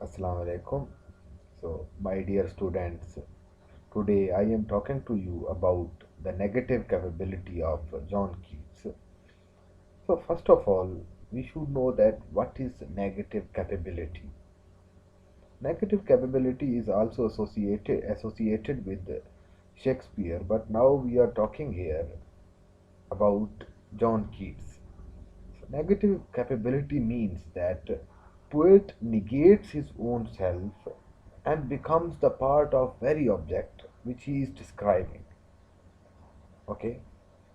Assalamu alaikum. So, my dear students, today I am talking to you about the negative capability of John Keats. So, first of all, we should know that what is negative capability. Negative capability is also associated with Shakespeare, but now we are talking here about John Keats. So, negative capability means that poet negates his own self and becomes the part of very object which he is describing. Okay,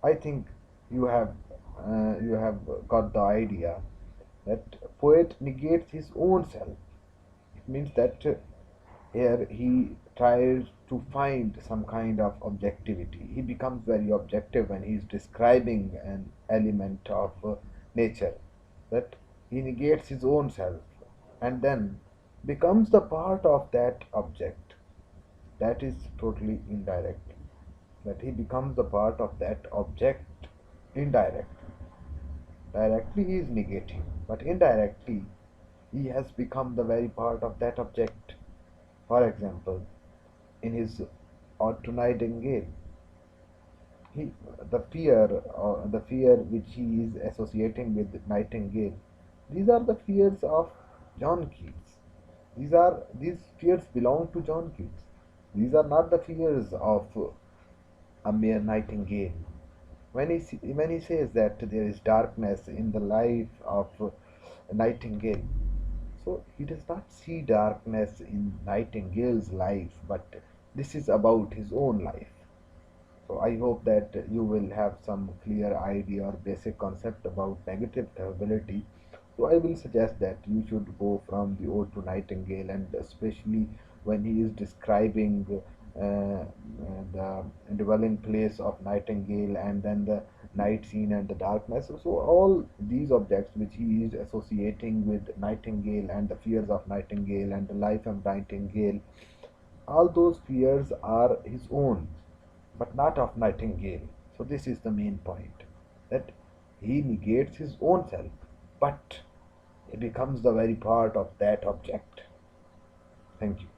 I think you have got the idea that poet negates his own self. It means that here he tries to find some kind of objectivity. He becomes very objective when he is describing an element of nature, that he negates his own self and then becomes the part of that object. That is totally indirectly. That he becomes the part of that object indirectly. Directly he is negating, but indirectly he has become the very part of that object. For example, in his Ode to Nightingale, he the fear which he is associating with Nightingale, these are the fears of John Keats. These fears belong to John Keats. These are not the fears of a mere nightingale. When he says that there is darkness in the life of a nightingale, so he does not see darkness in Nightingale's life, but this is about his own life. So I hope that you will have some clear idea or basic concept about negative capability. So I will suggest that you should go from the Ode to Nightingale, and especially when he is describing the dwelling place of Nightingale, and then the night scene and the darkness. So all these objects which he is associating with Nightingale and the fears of Nightingale and the life of Nightingale, all those fears are his own, but not of Nightingale. So this is the main point, that he negates his own self, but he becomes the very part of that object. Thank you.